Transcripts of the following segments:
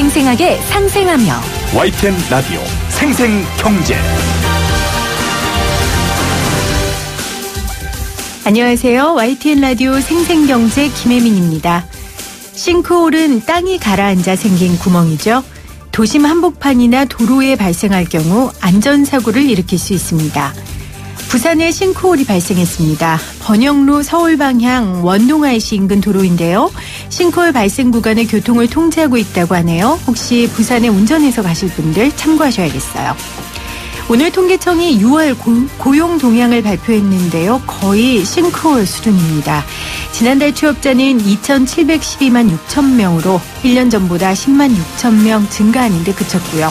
생생하게 상생하며 YTN 라디오 생생경제. 안녕하세요. YTN 라디오 생생경제 김혜민입니다. 싱크홀은 땅이 가라앉아 생긴 구멍이죠. 도심 한복판이나 도로에 발생할 경우 안전사고를 일으킬 수 있습니다. 부산에 싱크홀이 발생했습니다. 번영로 서울 방향 원동IC 인근 도로인데요. 싱크홀 발생 구간의 교통을 통제하고 있다고 하네요. 혹시 부산에 운전해서 가실 분들 참고하셔야겠어요. 오늘 통계청이 6월 고용 동향을 발표했는데요. 거의 싱크홀 수준입니다. 지난달 취업자는 2,712만 6천 명으로 1년 전보다 10만 6천 명 증가하는데 그쳤고요.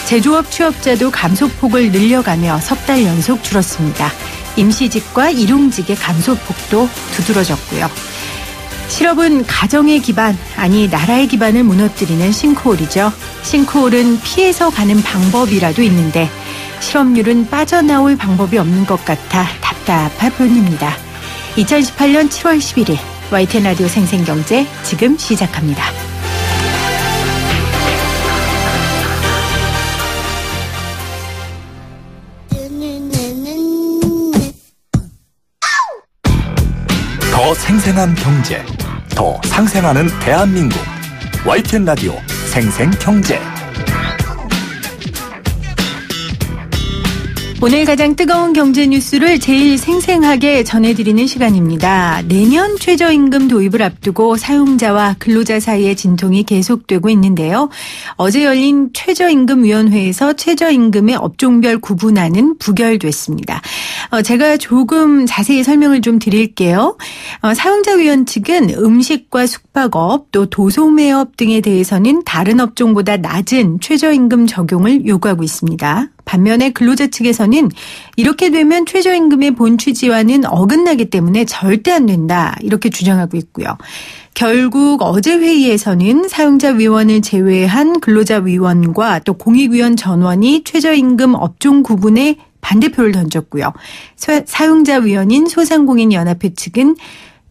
제조업 취업자도 감소폭을 늘려가며 석 달 연속 줄었습니다. 임시직과 일용직의 감소폭도 두드러졌고요. 실업은 가정의 기반, 아니 나라의 기반을 무너뜨리는 싱크홀이죠. 싱크홀은 피해서 가는 방법이라도 있는데 실업률은 빠져나올 방법이 없는 것 같아 답답할 뿐입니다. 2018년 7월 11일 YTN 라디오 생생경제 지금 시작합니다. 더 생생한 경제, 더 상생하는 대한민국. YTN 라디오 생생경제. 오늘 가장 뜨거운 경제 뉴스를 제일 생생하게 전해드리는 시간입니다. 내년 최저임금 도입을 앞두고 사용자와 근로자 사이의 진통이 계속되고 있는데요. 어제 열린 최저임금위원회에서 최저임금의 업종별 구분안은 부결됐습니다. 제가 조금 자세히 설명을 좀 드릴게요. 사용자위원 측은 음식과 숙박업 또 도소매업 등에 대해서는 다른 업종보다 낮은 최저임금 적용을 요구하고 있습니다. 반면에 근로자 측에서는 이렇게 되면 최저임금의 본 취지와는 어긋나기 때문에 절대 안 된다 이렇게 주장하고 있고요. 결국 어제 회의에서는 사용자위원을 제외한 근로자위원과 또 공익위원 전원이 최저임금 업종 구분에 반대표를 던졌고요. 사용자위원인 소상공인연합회 측은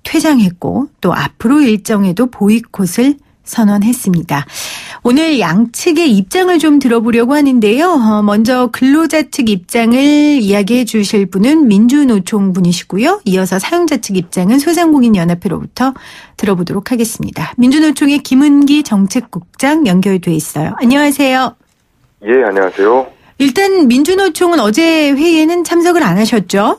퇴장했고 또 앞으로 일정에도 보이콧을 선언했습니다. 오늘 양측의 입장을 좀 들어보려고 하는데요. 먼저 근로자 측 입장을 이야기해 주실 분은 민주노총 분이시고요. 이어서 사용자 측 입장은 소상공인연합회로부터 들어보도록 하겠습니다. 민주노총의 김은기 정책국장 연결돼 있어요. 안녕하세요. 예, 안녕하세요. 일단 민주노총은 어제 회의에는 참석을 안 하셨죠?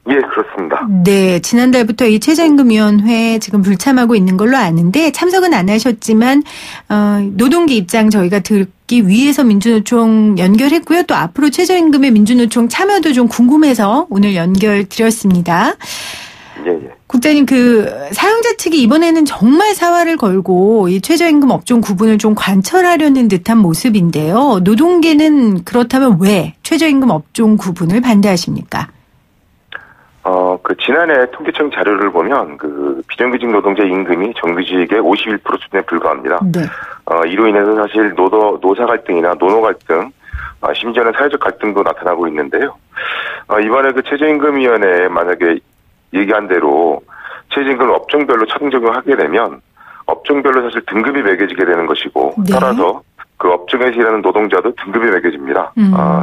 예, 그렇습니다. 네, 지난달부터 이 최저임금위원회 지금 불참하고 있는 걸로 아는데 참석은 안 하셨지만 노동계 입장 저희가 듣기 위해서 민주노총 연결했고요. 또 앞으로 최저임금의 민주노총 참여도 좀 궁금해서 오늘 연결드렸습니다. 예. 국장님, 사용자 측이 이번에는 정말 사활을 걸고 이 최저임금 업종 구분을 좀 관철하려는 듯한 모습인데요. 노동계는 그렇다면 왜 최저임금 업종 구분을 반대하십니까? 지난해 통계청 자료를 보면, 비정규직 노동자 임금이 정규직의 51% 수준에 불과합니다. 네. 이로 인해서 사실 노사 갈등이나 노노 갈등, 심지어는 사회적 갈등도 나타나고 있는데요. 이번에 최저임금위원회에 만약에 얘기한 대로 최저임금을 업종별로 차등 적용하게 되면 업종별로 사실 등급이 매겨지게 되는 것이고, 네. 따라서 그 업종에서 일하는 노동자도 등급이 매겨집니다.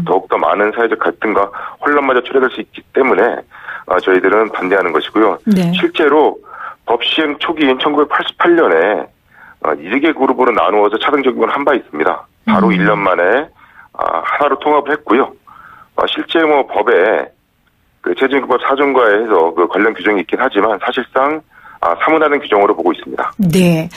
더욱더 많은 사회적 갈등과 혼란마저 초래될 수 있기 때문에 저희들은 반대하는 것이고요. 네. 실제로 법 시행 초기인 1988년에 2개 그룹으로 나누어서 차등 적용을 한 바 있습니다. 바로 1년 만에 하나로 통합을 했고요. 실제 법에 최저임금법 사정과에 해서 관련 규정이 있긴 하지만 사실상 사무다른 규정으로 보고 있습니다. 네.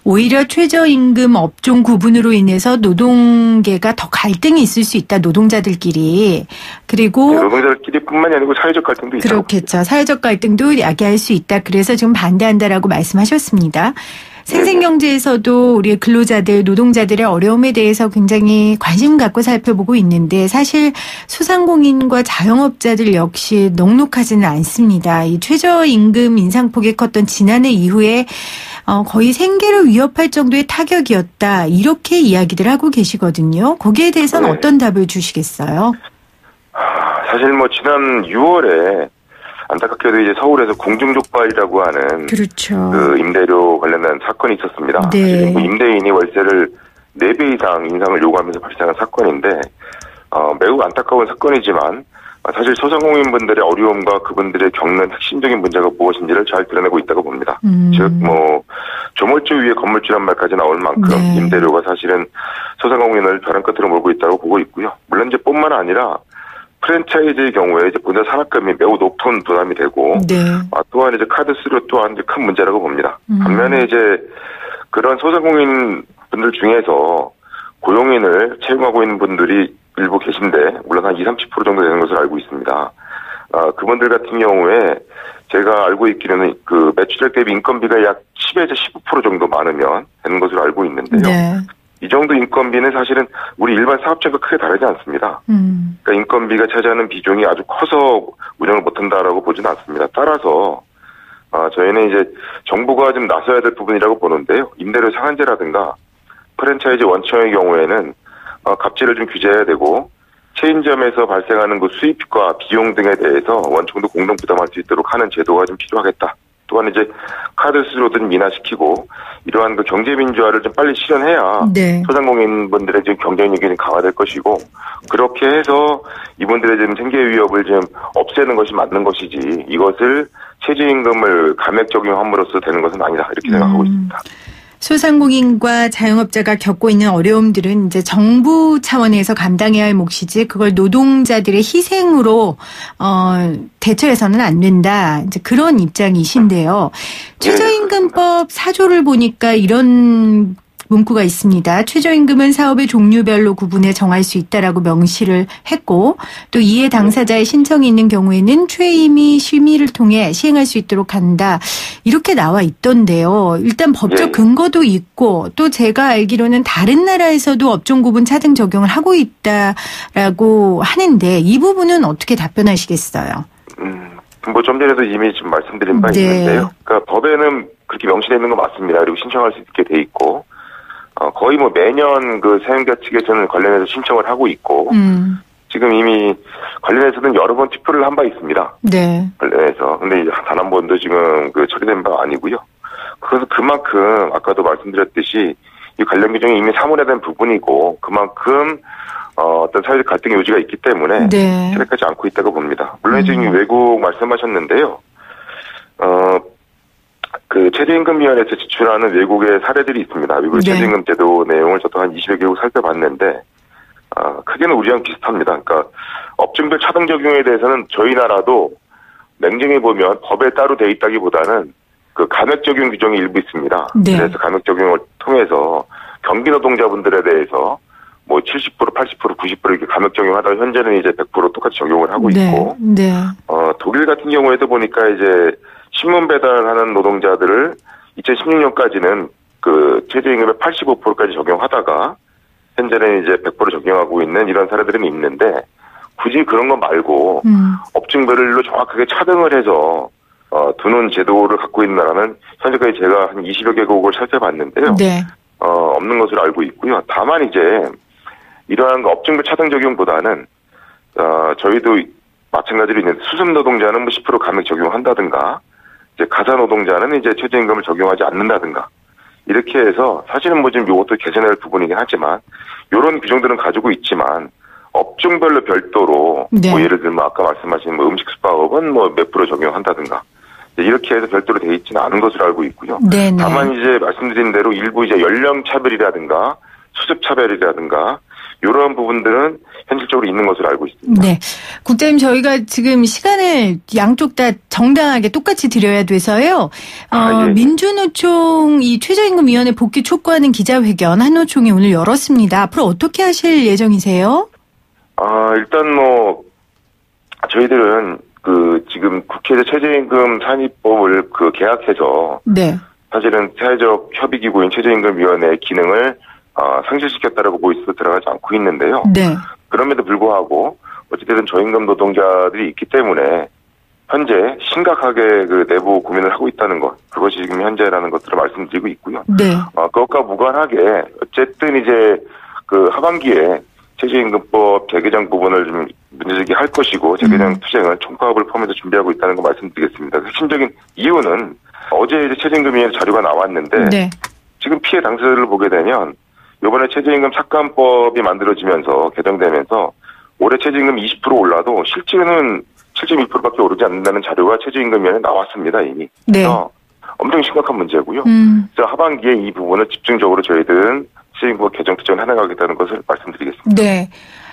오히려 최저임금 업종 구분으로 인해서 노동계가 더 갈등이 있을 수 있다. 노동자들끼리. 그리고 네, 노동자들끼리뿐만이 아니고 사회적 갈등도 있죠. 그렇겠죠. 사회적 갈등도 야기할 수 있다. 그래서 지금 반대한다라고 말씀하셨습니다. 생생경제에서도 우리 근로자들, 노동자들의 어려움에 대해서 굉장히 관심 갖고 살펴보고 있는데 사실 소상공인과 자영업자들 역시 넉넉하지는 않습니다. 이 최저임금 인상폭이 컸던 지난해 이후에 거의 생계를 위협할 정도의 타격이었다. 이렇게 이야기들 하고 계시거든요. 거기에 대해서는 네. 어떤 답을 주시겠어요? 사실 지난 6월에 안타깝게도 이제 서울에서 공중족발이라고 하는 그렇죠. 임대료 관련된 사건이 있었습니다. 네. 임대인이 월세를 4배 이상 인상을 요구하면서 발생한 사건인데 매우 안타까운 사건이지만 사실 소상공인분들의 어려움과 그분들의 겪는 핵심적인 문제가 무엇인지를 잘 드러내고 있다고 봅니다. 즉 조물주 위에 건물주란 말까지 나올 만큼 네. 임대료가 사실은 소상공인을 벼랑 끝으로 몰고 있다고 보고 있고요. 물론 이제 뿐만 아니라 프랜차이즈의 경우에 이제 본사 산학금이 매우 높은 부담이 되고 네. 또한 이제 카드 수수료 또한 큰 문제라고 봅니다. 반면에 이제 그런 소상공인 분들 중에서 고용인을 채용하고 있는 분들이 일부 계신데 물론 한 20-30% 정도 되는 것으로 알고 있습니다. 그분들 같은 경우에 제가 알고 있기로는 그 매출액 대비 인건비가 약 10에서 15% 정도 많으면 되는 것으로 알고 있는데요. 네. 이 정도 인건비는 사실은 우리 일반 사업장과 크게 다르지 않습니다. 그러니까 인건비가 차지하는 비중이 아주 커서 운영을 못한다라고 보지는 않습니다. 따라서 저희는 이제 정부가 좀 나서야 될 부분이라고 보는데요. 임대료 상한제라든가 프랜차이즈 원청의 경우에는 갑질을 좀 규제해야 되고 체인점에서 발생하는 그 수입과 비용 등에 대해서 원청도 공동 부담할 수 있도록 하는 제도가 좀 필요하겠다. 또한 이제 카드 수수료도 좀 인하시키고 이러한 그 경제 민주화를 좀 빨리 실현해야 네. 소상공인분들의 지금 경쟁력이 좀 강화될 것이고 그렇게 해서 이분들의 지금 생계 위협을 좀 없애는 것이 맞는 것이지 이것을 최저임금을 감액 적용함으로써 되는 것은 아니다 이렇게 생각하고 있습니다. 소상공인과 자영업자가 겪고 있는 어려움들은 이제 정부 차원에서 감당해야 할 몫이지 그걸 노동자들의 희생으로 대처해서는 안 된다. 이제 그런 입장이신데요. 최저임금법 4조를 보니까 이런 문구가 있습니다. 최저임금은 사업의 종류별로 구분해 정할 수 있다라고 명시를 했고 또 이해 당사자의 신청이 있는 경우에는 최임이 심의를 통해 시행할 수 있도록 한다. 이렇게 나와 있던데요. 일단 법적 근거도 있고 또 제가 알기로는 다른 나라에서도 업종 구분 차등 적용을 하고 있다라고 하는데 이 부분은 어떻게 답변하시겠어요? 뭐 좀 전에도 이미 좀 말씀드린 바 있는데요. 그러니까 법에는 그렇게 명시되어 있는 거 맞습니다. 그리고 신청할 수 있게 돼 있고 거의 뭐 매년 그 사용자 측에서는 관련해서 신청을 하고 있고 지금 이미 관련해서는 여러 번 투표를 한 바 있습니다. 네. 관련해서 근데 단 한 번도 지금 그 처리된 바 아니고요. 그래서 그만큼 아까도 말씀드렸듯이 이 관련 규정이 이미 사문화된 부분이고 그만큼 어떤 사회적 갈등의 요지가 있기 때문에 네. 실행하지 않고 있다고 봅니다. 물론 지금 외국 말씀하셨는데요. 그 최저임금위원회에서 지출하는 외국의 사례들이 있습니다. 미국의 네. 최저임금 제도 내용을 저도 한 20여 개국 살펴봤는데 크게는 우리랑 비슷합니다. 그러니까 업종별 차등 적용에 대해서는 저희 나라도 냉정히 보면 법에 따로 돼 있다기보다는 그 감액 적용 규정이 일부 있습니다. 네. 그래서 감액 적용을 통해서 경기 노동자분들에 대해서 뭐 70%, 80%, 90% 이렇게 감액 적용하다가 현재는 이제 100% 똑같이 적용을 하고 있고, 네. 독일 같은 경우에도 보니까 이제 신문 배달하는 노동자들을 2016년까지는 그 최저임금의 85%까지 적용하다가 현재는 이제 100% 적용하고 있는 이런 사례들은 있는데 굳이 그런 거 말고 업종별로 정확하게 차등을 해서 두는 제도를 갖고 있는 나라는 현재까지 제가 한 20여 개국을 살펴봤는데요. 네. 없는 것으로 알고 있고요. 다만 이제 이러한 업종별 차등 적용보다는 저희도 마찬가지로 있는 수습 노동자는 뭐 10% 감액 적용한다든가 이제 가사 노동자는 이제 최저임금을 적용하지 않는다든가 이렇게 해서 사실은 뭐 지금 이것도 개선해야 할 부분이긴 하지만 이런 규정들은 가지고 있지만 업종별로 별도로 네. 뭐 예를 들면 아까 말씀하신 뭐 음식 스파업은 뭐 몇 프로 적용한다든가 이렇게 해서 별도로 되어 있지는 않은 것으로 알고 있고요. 네네. 다만 이제 말씀드린 대로 일부 이제 연령 차별이라든가 수습 차별이라든가 이런 부분들은 현실적으로 있는 것으로 알고 있습니다. 네. 국장님, 저희가 지금 시간을 양쪽 다 정당하게 똑같이 드려야 돼서요. 민주노총 이 최저임금위원회 복귀 촉구하는 기자회견 한노총이 오늘 열었습니다. 앞으로 어떻게 하실 예정이세요? 일단 뭐 저희들은 그 지금 국회에서 최저임금 산입법을 그 개학해서 네. 사실은 사회적 협의기구인 최저임금위원회의 기능을 상실시켰다라고 보이스도 들어가지 않고 있는데요. 네. 그럼에도 불구하고 어쨌든 저임금 노동자들이 있기 때문에 현재 심각하게 그 내부 고민을 하고 있다는 것, 그것이 지금 현재라는 것들을 말씀드리고 있고요. 네. 그것과 무관하게 어쨌든 이제 그 하반기에 최저임금법 재개정 부분을 좀 문제제기할 것이고 재개정 투쟁을 총파업을 포함해서 준비하고 있다는 거 말씀드리겠습니다. 핵심적인 이유는 어제 이제 최저임금위원회 자료가 나왔는데 네. 지금 피해 당사자를 보게 되면 이번에 최저임금 삭감법이 만들어지면서 개정되면서 올해 최저임금 20% 올라도 실제는 7.2%밖에 오르지 않는다는 자료가 최저임금위원회에 나왔습니다, 이미. 네. 그래서 엄청 심각한 문제고요. 그래서 하반기에 이 부분을 집중적으로 저희들은 최저임금 개정 투쟁을 해나가겠다는 것을 말씀드리겠습니다. 네.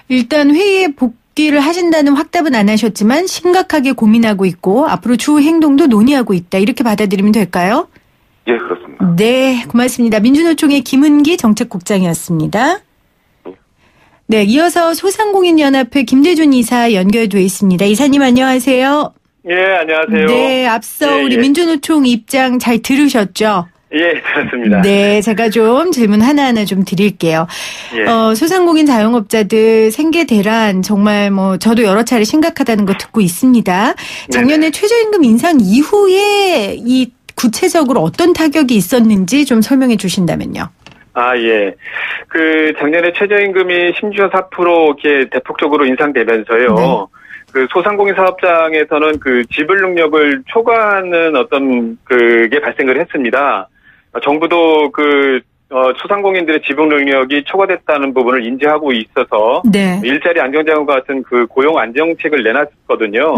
일단 회의에 복귀를 하신다는 확답은 안 하셨지만 심각하게 고민하고 있고 앞으로 추후 행동도 논의하고 있다. 이렇게 받아들이면 될까요? 예, 그렇습니다. 네, 고맙습니다. 민주노총의 김은기 정책국장이었습니다. 네, 이어서 소상공인연합회 김대준 이사 연결돼 있습니다. 이사님 안녕하세요. 예, 안녕하세요. 네, 앞서 예, 우리 예. 민주노총 입장 잘 들으셨죠? 예, 그렇습니다. 네, 제가 좀 질문 하나하나 좀 드릴게요. 예. 소상공인 자영업자들 생계 대란 정말 저도 여러 차례 심각하다는 거 듣고 있습니다. 작년에 최저임금 인상 이후에 이 구체적으로 어떤 타격이 있었는지 좀 설명해 주신다면요. 아, 예. 작년에 최저임금이 심지어 4% 이렇게 대폭적으로 인상되면서요. 네. 소상공인 사업장에서는 지불 능력을 초과하는 어떤 그게 발생을 했습니다. 정부도 소상공인들의 지불 능력이 초과됐다는 부분을 인지하고 있어서 네. 일자리 안정자금과 같은 고용 안정책을 내놨거든요.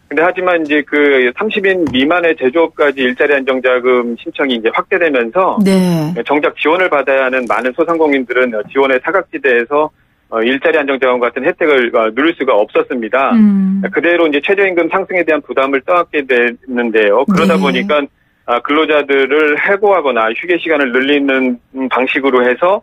근데 하지만 이제 30인 미만의 제조업까지 일자리 안정자금 신청이 이제 확대되면서 네. 정작 지원을 받아야 하는 많은 소상공인들은 지원의 사각지대에서 일자리 안정자금 같은 혜택을 누릴 수가 없었습니다. 그대로 이제 최저임금 상승에 대한 부담을 떠안게 됐는데요. 그러다 네. 보니까 근로자들을 해고하거나 휴게 시간을 늘리는 방식으로 해서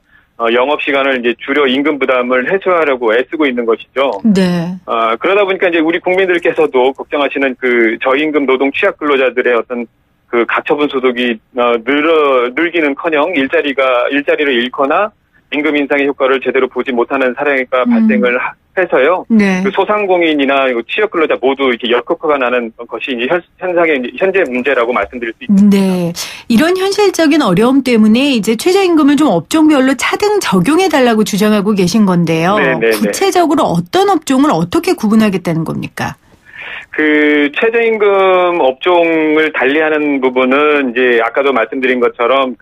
영업 시간을 이제 줄여 임금 부담을 해소하려고 애쓰고 있는 것이죠. 네. 그러다 보니까 이제 우리 국민들께서도 걱정하시는 저임금 노동 취약 근로자들의 어떤 가처분 소득이 늘기는커녕 일자리를 잃거나 임금 인상의 효과를 제대로 보지 못하는 사례가 발생을 해서요. 네. 소상공인이나 취업 근로자 모두 이렇게 역효과가 나는 것이 이제 현재 문제라고 말씀드릴 수 있습니다. 네. 이런 현실적인 어려움 때문에 이제 최저임금을 좀 업종별로 차등 적용해 달라고 주장하고 계신 건데요. 네네네. 구체적으로 어떤 업종을 어떻게 구분하겠다는 겁니까? 최저임금 업종을 달리하는 부분은 이제 아까도 말씀드린 것처럼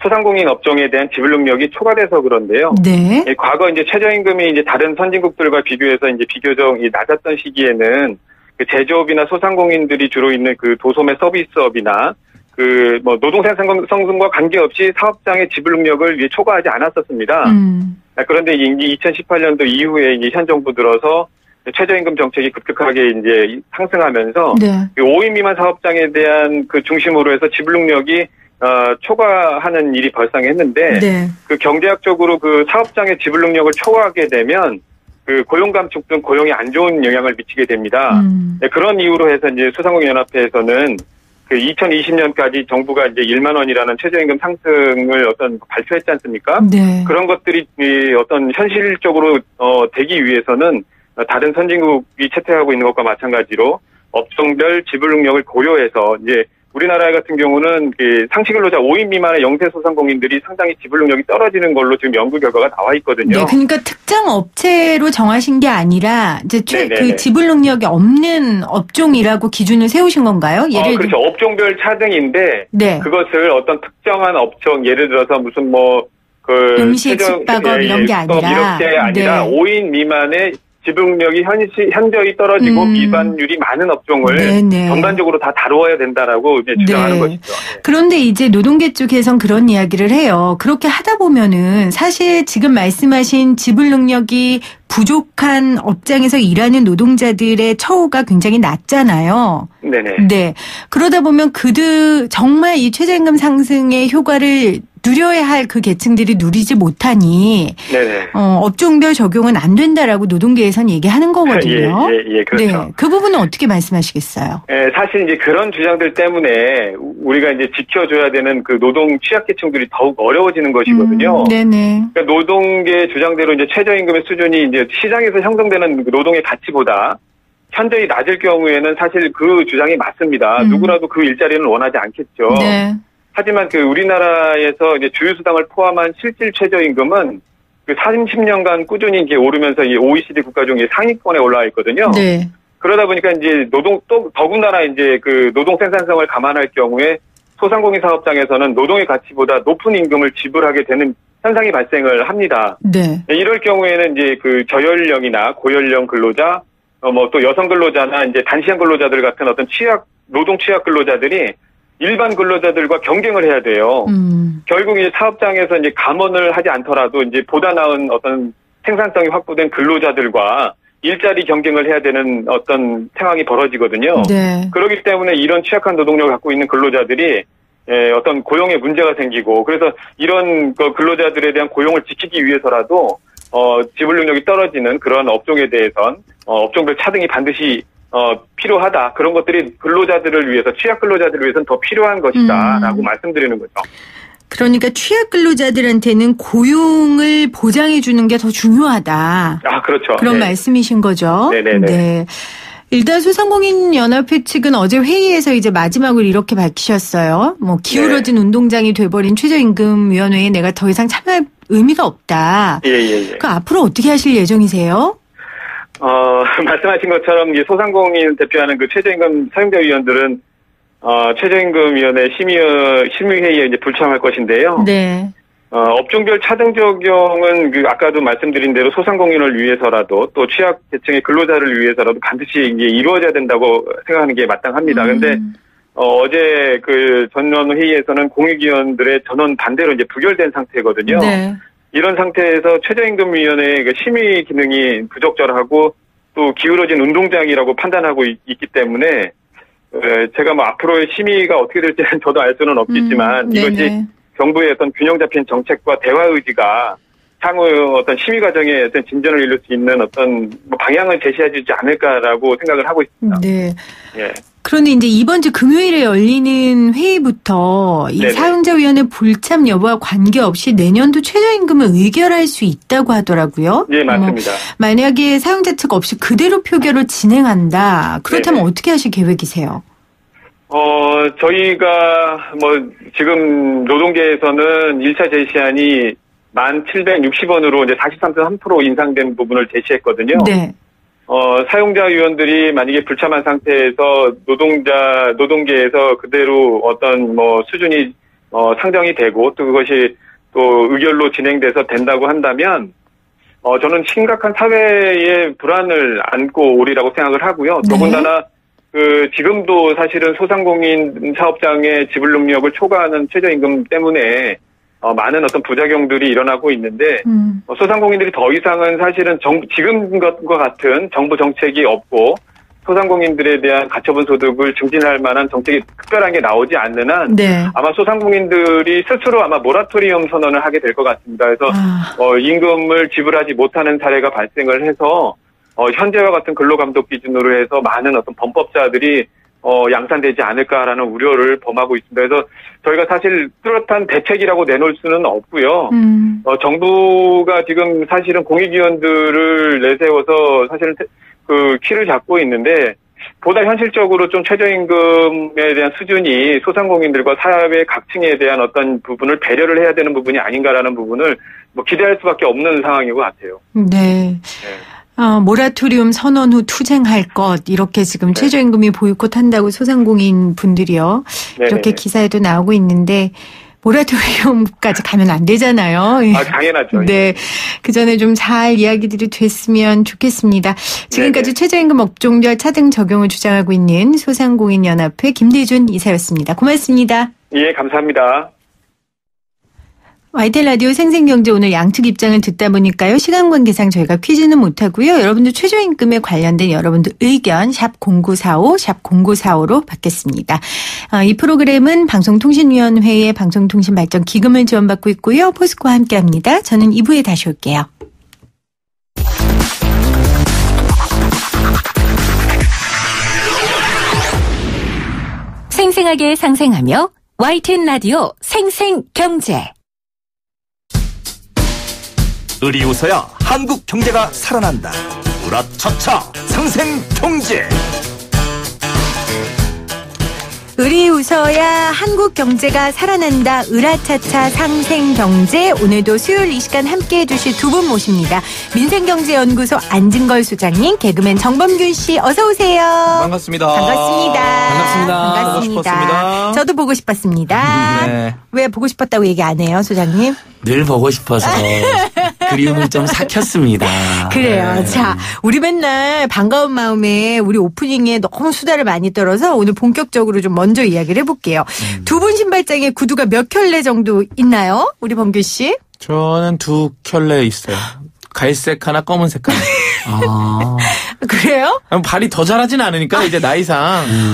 소상공인 업종에 대한 지불 능력이 초과돼서 그런데요. 네. 과거 이제 최저임금이 이제 다른 선진국들과 비교해서 이제 비교적 낮았던 시기에는 제조업이나 소상공인들이 주로 있는 도소매 서비스업이나 노동 생산성과 관계없이 사업장의 지불 능력을 초과하지 않았었습니다. 그런데 이제 2018년도 이후에 이제 현 정부 들어서 최저임금 정책이 급격하게 이제 상승하면서 네. 5인 미만 사업장에 대한 중심으로 해서 지불 능력이 초과하는 일이 발생했는데 네. 경제학적으로 사업장의 지불 능력을 초과하게 되면 고용 감축 등 고용에 안 좋은 영향을 미치게 됩니다. 네, 그런 이유로 해서 이제 소상공인연합회에서는 2020년까지 정부가 이제 1만 원이라는 최저임금 상승을 발표했지 않습니까? 네. 그런 것들이 현실적으로 되기 위해서는 다른 선진국이 채택하고 있는 것과 마찬가지로 업종별 지불 능력을 고려해서 이제 우리나라 같은 경우는 상시근로자 5인 미만의 영세 소상공인들이 상당히 지불 능력이 떨어지는 걸로 지금 연구 결과가 나와 있거든요. 네, 그러니까 특정 업체로 정하신 게 아니라 이제 지불 능력이 없는 업종이라고 기준을 세우신 건가요? 그렇죠. 업종별 차등인데 네. 그것을 어떤 특정한 업종 예를 들어서 무슨 음식, 숙박업 이런 게 아니라 이렇게 아니라 네. 5인 미만의 지불 능력이 현저히 떨어지고 미반율이 많은 업종을 네네. 전반적으로 다 다루어야 된다라고 이제 주장하는 네. 것이죠. 그런데 이제 노동계 쪽에선 그런 이야기를 해요. 그렇게 하다 보면은 사실 지금 말씀하신 지불 능력이 부족한 업장에서 일하는 노동자들의 처우가 굉장히 낮잖아요. 네네. 네. 그러다 보면 정말 이 최저임금 상승의 효과를 누려야 할 계층들이 누리지 못하니 네네. 업종별 적용은 안 된다라고 노동계에선 얘기하는 거거든요. 예, 그렇죠. 네. 그 부분은 어떻게 말씀하시겠어요? 사실 이제 그런 주장들 때문에 우리가 이제 지켜줘야 되는 노동 취약계층들이 더욱 어려워지는 것이거든요. 네네. 그러니까 노동계 주장대로 이제 최저임금의 수준이 이제 시장에서 형성되는 노동의 가치보다 현저히 낮을 경우에는 사실 그 주장이 맞습니다. 누구라도 그 일자리는 원하지 않겠죠. 네. 하지만 우리나라에서 이제 주휴수당을 포함한 실질 최저임금은 30년간 꾸준히 이제 오르면서 이 OECD 국가 중에 상위권에 올라와 있거든요. 네. 그러다 보니까 이제 더군다나 이제 노동 생산성을 감안할 경우에 소상공인 사업장에서는 노동의 가치보다 높은 임금을 지불하게 되는 현상이 발생을 합니다. 네. 이럴 경우에는 이제 그 저연령이나 고연령 근로자, 또 여성 근로자나 이제 단시간 근로자들 같은 어떤 노동 취약 근로자들이 일반 근로자들과 경쟁을 해야 돼요. 결국 이제 사업장에서 이제 감원을 하지 않더라도 이제 보다 나은 어떤 생산성이 확보된 근로자들과 일자리 경쟁을 해야 되는 어떤 상황이 벌어지거든요. 네. 그렇기 때문에 이런 취약한 노동력을 갖고 있는 근로자들이 어떤 고용에 문제가 생기고 그래서 이런 근로자들에 대한 고용을 지키기 위해서라도 지불 능력이 떨어지는 그런 업종에 대해선 업종별 차등이 반드시 필요하다. 그런 것들이 근로자들을 위해서 취약 근로자들을 위해서는 더 필요한 것이다라고 말씀드리는 거죠. 그러니까 취약 근로자들한테는 고용을 보장해 주는 게 더 중요하다. 아, 그렇죠. 그런 네. 말씀이신 거죠. 네네네. 네. 일단 소상공인연합회 측은 어제 회의에서 이제 마지막으로 이렇게 밝히셨어요. 기울어진 운동장이 돼버린 최저임금위원회에 내가 더 이상 참여할 의미가 없다. 예. 그 앞으로 어떻게 하실 예정이세요? 말씀하신 것처럼 소상공인 대표하는 그 최저임금 사용자위원들은 최저임금위원회 심의회의에 이제 불참할 것인데요. 네. 업종별 차등 적용은 아까도 말씀드린 대로 소상공인을 위해서라도 또 취약 계층의 근로자를 위해서라도 반드시 이제 이루어져야 된다고 생각하는 게 마땅합니다. 그런데 어제 그 전원 회의에서는 공익위원들의 전원 반대로 이제 부결된 상태거든요. 네. 이런 상태에서 최저임금위원회의 그 심의 기능이 부적절하고 또 기울어진 운동장이라고 판단하고 있기 때문에 제가 앞으로의 심의가 어떻게 될지는 저도 알 수는 없겠지만 이것이 정부의 어떤 균형 잡힌 정책과 대화 의지가 향후 어떤 심의 과정에 어떤 진전을 이룰 수 있는 어떤 방향을 제시해주지 않을까라고 생각을 하고 있습니다. 네. 예. 그런데 이제 이번 주 금요일에 열리는 회의부터 이 사용자위원회 불참 여부와 관계없이 내년도 최저임금을 의결할 수 있다고 하더라고요. 네, 맞습니다. 만약에 사용자 측 없이 그대로 표결을 진행한다. 그렇다면 어떻게 하실 계획이세요? 저희가 지금 노동계에서는 1차 제시안이 1,760원으로 이제 43.3% 인상된 부분을 제시했거든요. 네. 사용자 위원들이 만약에 불참한 상태에서 노동계에서 그대로 어떤 수준이 상정이 되고 또 그것이 또 의결로 진행돼서 된다고 한다면 저는 심각한 사회의 불안을 안고 오리라고 생각을 하고요. 더군다나 지금도 사실은 소상공인 사업장의 지불 능력을 초과하는 최저임금 때문에 많은 어떤 부작용들이 일어나고 있는데 소상공인들이 더 이상은 사실은 지금 것과 같은 정부 정책이 없고 소상공인들에 대한 가처분 소득을 증진할 만한 정책이 특별한 게 나오지 않는 한 아마 소상공인들이 스스로 아마 모라토리엄 선언을 하게 될 것 같습니다. 그래서 임금을 지불하지 못하는 사례가 발생을 해서 현재와 같은 근로감독 기준으로 해서 많은 어떤 범법자들이 양산되지 않을까라는 우려를 범하고 있습니다. 그래서 저희가 사실 뚜렷한 대책이라고 내놓을 수는 없고요. 정부가 지금 사실은 공익위원들을 내세워서 사실은 그 키를 잡고 있는데 보다 현실적으로 좀 최저임금에 대한 수준이 소상공인들과 사회 각층에 대한 어떤 부분을 배려를 해야 되는 부분이 아닌가라는 부분을 기대할 수밖에 없는 상황인 것 같아요. 네. 모라토리움 선언 후 투쟁할 것 이렇게 지금 최저임금이 보이콧한다고 소상공인 분들이요. 이렇게 기사에도 나오고 있는데 모라토리움까지 가면 안 되잖아요. 당연하죠. 네. 그 전에 좀 잘 이야기들이 됐으면 좋겠습니다. 지금까지 최저임금 업종별 차등 적용을 주장하고 있는 소상공인연합회 김대준 이사였습니다. 고맙습니다. 예, 감사합니다. YTN 라디오 생생경제 오늘 양측 입장을 듣다 보니까요. 시간 관계상 저희가 퀴즈는 못하고요. 여러분들 최저임금에 관련된 여러분들 의견 샵 0945 샵 0945로 받겠습니다. 이 프로그램은 방송통신위원회의 방송통신발전기금을 지원받고 있고요. 포스코와 함께합니다. 저는 2부에 다시 올게요. 생생하게 상생하며 YTN 라디오 생생경제 을이 웃어야 한국 경제가 살아난다. 으라차차 상생경제. 을이 웃어야 한국 경제가 살아난다. 으라차차 상생경제. 오늘도 수요일 이 시간 함께해 주실 두 분 모십니다. 민생경제연구소 안진걸 소장님, 개그맨 정범균 씨, 어서 오세요. 반갑습니다. 반갑습니다. 보고 싶었습니다. 저도 보고 싶었습니다. 네. 왜 보고 싶었다고 얘기 안 해요, 소장님? 늘 보고 싶어서 그리움을 좀 삭혔습니다. 그래요. 네. 자, 우리 맨날 반가운 마음에 우리 오프닝에 너무 수다를 많이 떨어서 오늘 본격적으로 좀 먼저 이야기를 해볼게요. 두 분 신발장에 구두가 몇 켤레 정도 있나요? 우리 범규 씨? 저는 2켤레 있어요. 갈색 하나, 검은색 하나. 아, 그래요? 발이 더 자라진 않으니까 이제 나이상.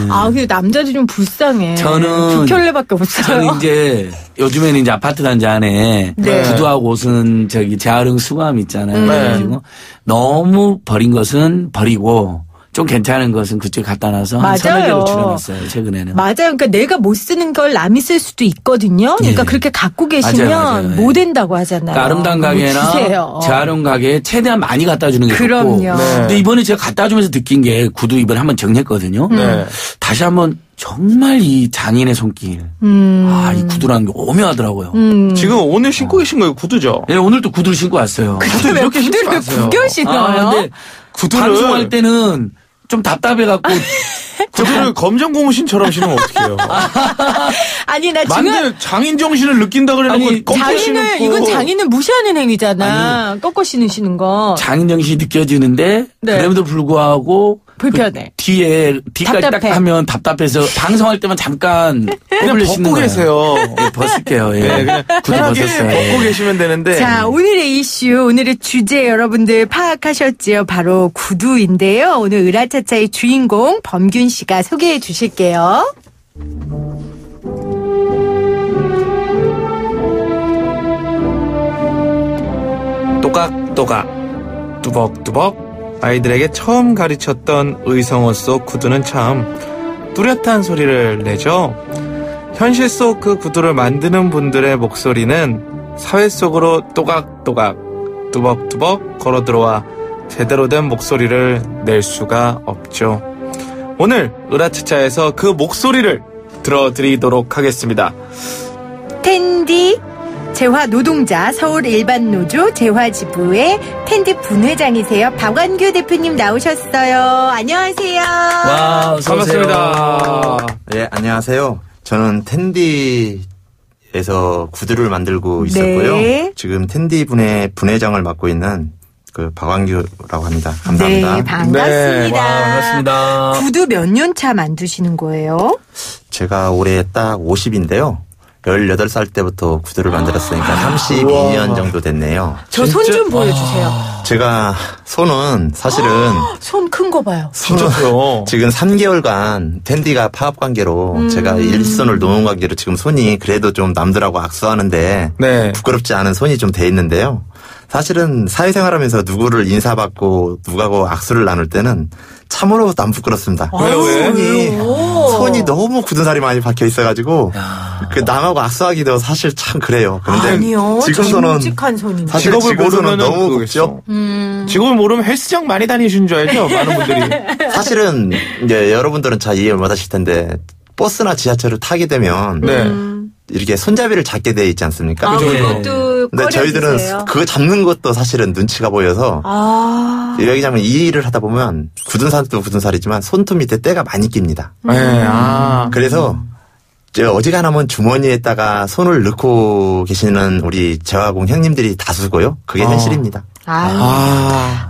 아, 근데 남자도 좀 불쌍해. 저는- 2켤레밖에 없어요. 저는 이제 요즘에는 이제 아파트 단지 안에 네. 구두하고 옷은 저기 재활용 수거함 있잖아요. 그래가지고 너무 버린 것은 버리고 좀 괜찮은 것은 그쪽에 갖다 놔서 한 서너 맞아요. 개로 줄여놨어요. 최근에는. 맞아요. 그러니까 내가 못 쓰는 걸 남이 쓸 수도 있거든요. 그러니까 예. 그렇게 갖고 계시면 맞아요. 못 된다고 하잖아요. 그러니까 아름다운 가게나 주세요. 재활용 가게에 최대한 많이 갖다 주는 게 그럼요. 좋고. 네. 근데 이번에 제가 갖다 주면서 느낀 게 구두 이번에 한번 정리했거든요. 네. 다시 한번 정말 이 장인의 손길. 이 구두라는 게 오묘하더라고요. 지금 오늘 신고 계신 거예요, 구두죠? 네, 오늘 또 구두를 신고 왔어요. 구두 이렇게 신지 구두를 마세요. 구겨 신어요? 근데 구두를- 방송할 때는 좀 답답해갖고 구두를 검정 고무신처럼 신으면 어떡해요. 아니, 나 지금 만들 장인 정신을 느낀다 그래놓고 아니, 꺾어 장인을, 신고. 이건 장인을 무시하는 행위잖아. 꺾어 신으시는 거. 장인 정신이 느껴지는데 네. 그럼에도 불구하고 불편해. 그 뒤까지 답답해. 딱 하면 답답해서 방송할 때만 잠깐 그냥 꼬불려 신는 벗고 거예요. 계세요. 예, 벗을게요. 예. 네, 그냥 구두 편하게 벗었어요. 벗고 예. 계시면 되는데. 자, 오늘의 이슈, 오늘의 주제 여러분들 파악하셨지요? 바로 구두인데요. 오늘 으라차차의 주인공 범균 씨가 소개해 주실게요. 또각또각 뚜벅뚜벅 아이들에게 처음 가르쳤던 의성어 속 구두는 참 뚜렷한 소리를 내죠. 현실 속 그 구두를 만드는 분들의 목소리는 사회 속으로 또각또각 뚜벅뚜벅 걸어 들어와 제대로 된 목소리를 낼 수가 없죠. 오늘 으라차차에서 그 목소리를 들어드리도록 하겠습니다. 텐디 재화 노동자 서울 일반노조 재화지부의 텐디 분회장이세요. 박완규 대표님 나오셨어요. 안녕하세요. 와, 어서 오세요. 반갑습니다. 네, 안녕하세요. 저는 텐디에서 구두를 만들고 있었고요. 네. 지금 텐디 분의 분회장을 맡고 있는 그 박완규라고 합니다. 감사합니다. 네, 반갑습니다. 네, 와, 반갑습니다. 구두 몇 년 차 만드시는 거예요? 제가 올해 딱 50인데요. 18살 때부터 구두를 만들었으니까 32년 정도 됐네요. 저 손 좀 보여주세요. 제가 손은 사실은 손 큰 거 봐요. 진짜요? 지금 3개월간 텐디가 파업 관계로 제가 일선을 놓은 관계로 지금 손이 그래도 좀 남들하고 악수하는데 네. 부끄럽지 않은 손이 좀 돼 있는데요. 사실은 사회생활하면서 누구를 인사받고 누구하고 악수를 나눌 때는 참으로 안 부끄럽습니다. 왜? 손이 너무 굳은 살이 많이 박혀 있어가지고 그 남하고 악수하기도 사실 참 그래요. 그런데 아니요. 지금서는 묵직한 손인데. 사실 직업을 지금서는 모르면은 너무 그거겠어. 굽죠. 직업을 모르면 헬스장 많이 다니시는 줄 알죠? 많은 분들이. 사실은 이제 여러분들은 잘 이해 못 하실 텐데 버스나 지하철을 타게 되면 네. 이렇게 손잡이를 잡게 돼 있지 않습니까? 아, 그죠, 그죠. 그것도 근데 저희들은 꺼려주세요. 그거 잡는 것도 사실은 눈치가 보여서 아. 왜냐면 이 일을 하다 보면 굳은 살도 굳은 살이지만 손톱 밑에 때가 많이 낍니다. 네, 아. 그래서 제가 어지간하면 주머니에다가 손을 넣고 계시는 우리 재화공 형님들이 다수고요. 그게 현실입니다.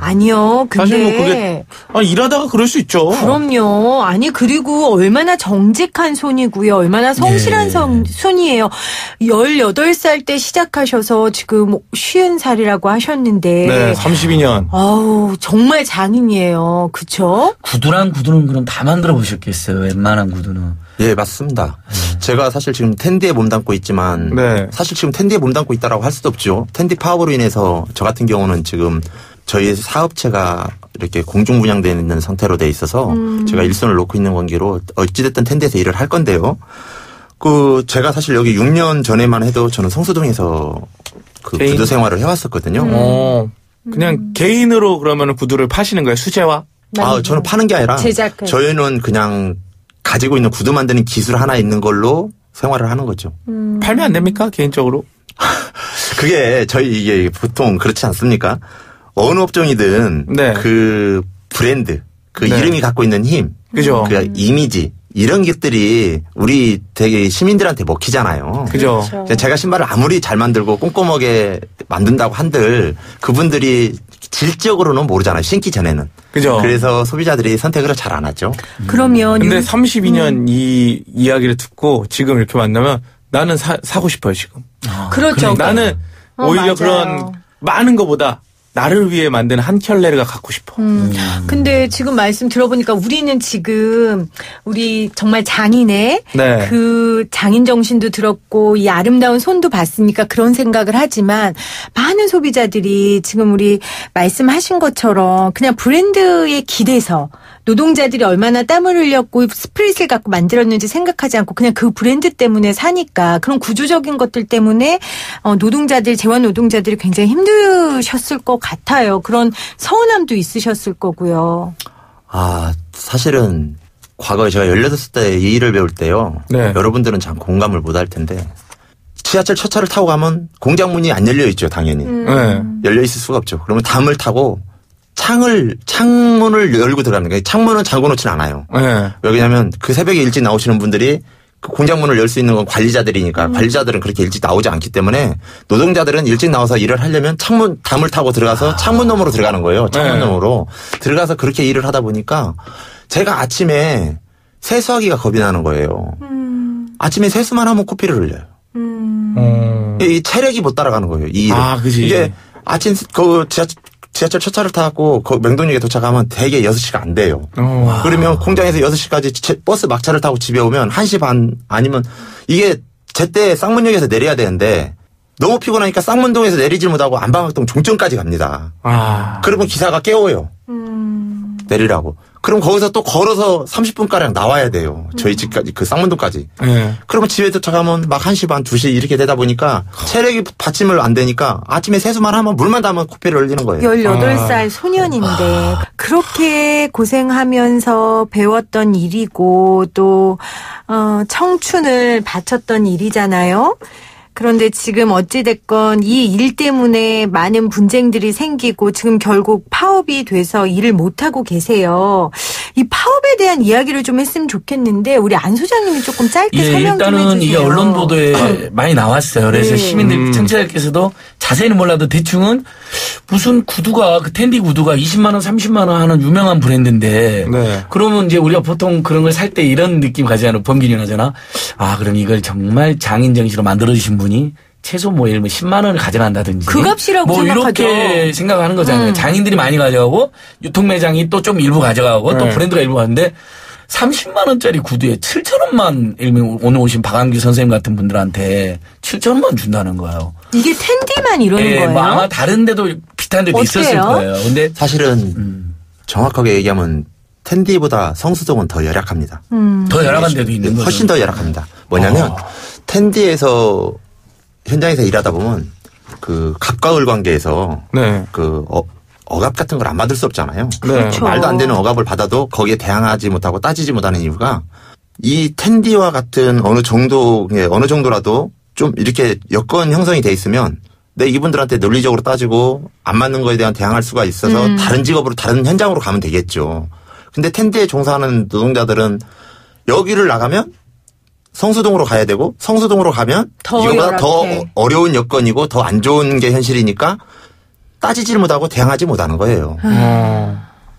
아니요. 근데 사실 뭐 그게 일하다가 그럴 수 있죠. 그럼요. 아니 그리고 얼마나 정직한 손이고요. 얼마나 성실한 손이에요. 18살 때 시작하셔서 지금 50살이라고 하셨는데 네, 32년. 아우 정말 장인이에요. 그쵸? 구두는 그럼 다 만들어 보셨겠어요. 웬만한 구두는. 예, 맞습니다. 제가 사실 지금 텐디에 몸담고 있지만 네. 사실 지금 텐디에 몸담고 있다라고 할 수도 없죠. 텐디 파업으로 인해서 저 같은 경우는 지금 저희 사업체가 이렇게 공중 분양되어 있는 상태로 돼 있어서 제가 일선을 놓고 있는 관계로 어찌됐든 텐디에서 일을 할 건데요. 제가 사실 여기 6년 전에만 해도 저는 성수동에서 개인? 구두 생활을 해왔었거든요. 그냥 개인으로 그러면 구두를 파시는 거예요? 수제화? 저는 파는 게 아니라 제작해서. 저희는 그냥 가지고 있는 구두 만드는 기술 하나 있는 걸로 생활을 하는 거죠. 팔면 안 됩니까? 개인적으로? 그게 이게 보통 그렇지 않습니까? 어느 업종이든 네. 그 브랜드, 그 네. 이름이 갖고 있는 힘, 그죠. 그 이미지 이런 것들이 우리 되게 시민들한테 먹히잖아요. 그죠. 제가 신발을 아무리 잘 만들고 꼼꼼하게 만든다고 한들 그분들이 질적으로는 모르잖아요. 신기 전에는. 그죠. 그래서 소비자들이 선택을 잘 안 하죠. 그러면 근데 32년 이 이야기를 듣고 지금 이렇게 만나면 나는 사고 싶어요, 지금. 그렇죠. 나는 오히려 맞아요. 그런 많은 것보다 나를 위해 만든 한 켤레가 갖고 싶어. 근데 지금 말씀 들어보니까 우리는 지금 우리 정말 장인의 네. 그 장인 정신도 들었고 이 아름다운 손도 봤으니까 그런 생각을 하지만 많은 소비자들이 지금 우리 말씀하신 것처럼 그냥 브랜드에 기대서 노동자들이 얼마나 땀을 흘렸고 스프릿을 갖고 만들었는지 생각하지 않고 그냥 그 브랜드 때문에 사니까 그런 구조적인 것들 때문에 노동자들, 재활 노동자들이 굉장히 힘드셨을 것 같아요. 그런 서운함도 있으셨을 거고요. 아, 사실은 과거에 제가 18살 때 이 일을 배울 때요. 네. 여러분들은 참 공감을 못 할 텐데 지하철 첫 차를 타고 가면 공장 문이 안 열려 있죠, 당연히. 네. 열려 있을 수가 없죠. 그러면 담을 타고 창문을 열고 들어가는 거예요. 창문은 잠궈 놓진 않아요. 네. 왜냐하면 그 새벽에 일찍 나오시는 분들이 그 공장문을 열 수 있는 건 관리자들이니까 관리자들은 그렇게 일찍 나오지 않기 때문에 노동자들은 일찍 나와서 일을 하려면 담을 타고 들어가서 창문 너머로 들어가는 거예요. 창문 네. 너머로 들어가서 그렇게 일을 하다 보니까 제가 아침에 세수하기가 겁이 나는 거예요. 아침에 세수만 하면 코피를 흘려요. 이 체력이 못 따라가는 거예요. 이 일을. 아, 그지. 이게 아침 지하철 첫 차를 타고 맹동역에 도착하면 대개 6시가 안 돼요. 그러면 공장에서 6시까지 버스 막차를 타고 집에 오면 1시 반 아니면 이게 제때 쌍문역에서 내려야 되는데 너무 피곤하니까 쌍문동에서 내리지 못하고 안방학동 종점까지 갑니다. 그러면 기사가 깨워요. 내리라고. 그럼 거기서 또 걸어서 30분가량 나와야 돼요. 저희 집까지, 그 쌍문동까지. 네. 그러면 집에 도착하면 막 1시 반, 2시 이렇게 되다 보니까 체력이 받침을 안 되니까 아침에 세수만 하면 물만 담으면 코피를 흘리는 거예요. 18살 소년인데 그렇게 고생하면서 배웠던 일이고 또 청춘을 바쳤던 일이잖아요. 그런데 지금 어찌됐건 이 일 때문에 많은 분쟁들이 생기고 지금 결국 파업이 돼서 일을 못하고 계세요. 이 파업에 대한 이야기를 좀 했으면 좋겠는데 우리 안 소장님이 조금 짧게 설명 좀 일단은 해주세요. 이게 언론 보도에 많이 나왔어요. 그래서 네. 시민들, 청취자들께서도 자세히는 몰라도 대충은 무슨 구두가 그 텐디 구두가 20만 원, 30만 원 하는 유명한 브랜드인데 네. 그러면 이제 우리가 보통 그런 걸 살 때 이런 느낌 가지잖아요. 범균이 하잖아. 아, 그럼 이걸 정말 장인 정신으로 만들어 주신 분이 최소 뭐 예를 들면 10만 원을 가져간다든지 그 값이라고 뭐 생각하죠. 이렇게 생각하는 거잖아요. 장인들이 많이 가져가고 유통매장이 또 좀 일부 가져가고 또 네. 브랜드가 일부 가는데 30만 원짜리 구두에 7천 원만 예를 들면 오늘 오신 박한규 선생님 같은 분들한테 7천 원만 준다는 거예요. 이게 텐디만 이러는 예, 거예요? 뭐 아마 다른 데도 비슷한 데도 어때요? 있었을 거예요. 근데 사실은 정확하게 얘기하면 텐디보다 성수동은 더 열악합니다. 더 열악한 데도 있는 거죠. 훨씬 더 열악합니다. 뭐냐면 텐디에서 현장에서 일하다 보면 그 갑과 을 관계에서 네. 그 억압 같은 걸 안 받을 수 없잖아요. 네. 그렇죠. 말도 안 되는 억압을 받아도 거기에 대항하지 못하고 따지지 못하는 이유가 이 텐디와 같은 어느 정도라도 좀 이렇게 여건 형성이 돼 있으면 내 이분들한테 논리적으로 따지고 안 맞는 거에 대한 대항할 수가 있어서 다른 직업으로 다른 현장으로 가면 되겠죠. 근데 텐디에 종사하는 노동자들은 여기를 나가면 성수동으로 가야 되고 성수동으로 가면 더 이거보다 더 열악해. 어려운 여건이고 더 안 좋은 게 현실이니까 따지질 못하고 대항하지 못하는 거예요.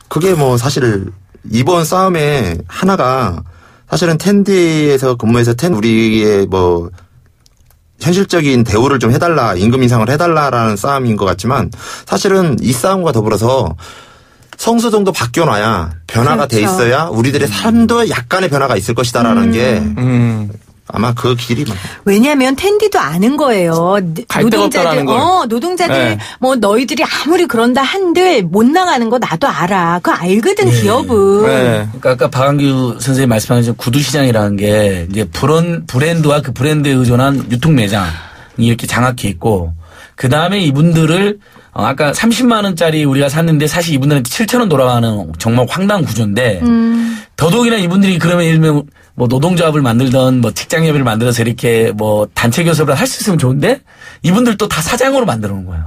그게 뭐 사실 이번 싸움의 하나가 사실은 텐디에서 근무해서 우리의 뭐 현실적인 대우를 좀 해달라, 임금 인상을 해달라라는 싸움인 것 같지만 사실은 이 싸움과 더불어서 성수동도 바뀌어놔야 변화가 돼 그렇죠. 있어야 우리들의 삶도 약간의 변화가 있을 것이다라는 게 아마 그 길이 왜냐하면 텐디도 아는 거예요. 갈 데가 없다라는 걸. 노동자들 네. 뭐 너희들이 아무리 그런다 한들 못 나가는 거 나도 알아. 그거 알거든 기업은. 네. 그러니까 아까 박한규 선생님 말씀하신 구두 시장이라는 게 이제 브랜드와 그 브랜드에 의존한 유통 매장이 이렇게 장악해 있고 그 다음에 이분들을 아까 30만 원짜리 우리가 샀는데 사실 이분들한테 7천 원 돌아가는 정말 황당한 구조인데 더더욱이나 이분들이 그러면 일명 뭐 노동조합을 만들던 뭐 직장협의를 만들어서 이렇게 뭐 단체 교섭을 할 수 있으면 좋은데 이분들 또 다 사장으로 만들어 놓은 거예요.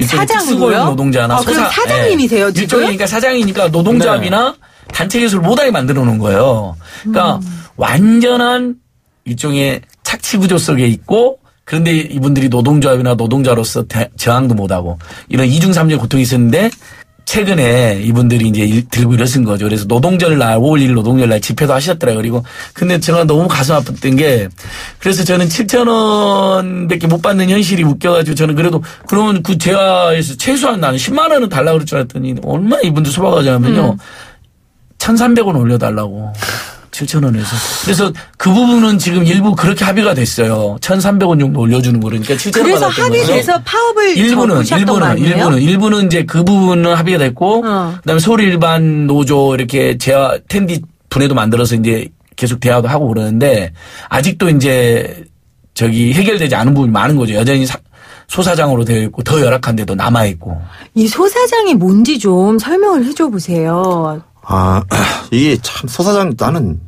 사장으로요? 노동자나 그럼 사장님이세요 지금? 일종이니까 사장이니까 노동조합이나 단체 교섭을 못하게 만들어 놓은 거예요. 그러니까 완전한 일종의 착취 구조 속에 있고 그런데 이분들이 노동조합이나 노동자로서 저항도 못하고 이런 이중삼중의 고통이 있었는데 최근에 이분들이 이제 들고 일어선 거죠. 그래서 노동절날 5월 1일 노동절날 집회도 하셨더라고요. 그리고 근데 제가 너무 가슴 아팠던 게 그래서 저는 7,000원밖에 못 받는 현실이 웃겨가지고 저는 그래도 그러면 그 재화에서 최소한 나는 10만 원은 달라고 그럴 줄 알았더니 얼마나 이분들 소박하자면요. 1,300원 올려달라고. 7,000원에서. 그래서 그 부분은 지금 일부 그렇게 합의가 됐어요. 1,300원 정도 올려주는 거 그러니까 7,000원 그래서 합의돼서 파업을 일부는 이제 그 부분은 합의가 됐고 그다음에 서울 일반 노조 이렇게 재화 텐디 분해도 만들어서 이제 계속 대화도 하고 그러는데 아직도 이제 저기 해결되지 않은 부분이 많은 거죠. 여전히 소사장으로 되어 있고 더 열악한 데도 남아 있고. 이 소사장이 뭔지 좀 설명을 해줘 보세요. 이게 참 소사장 나는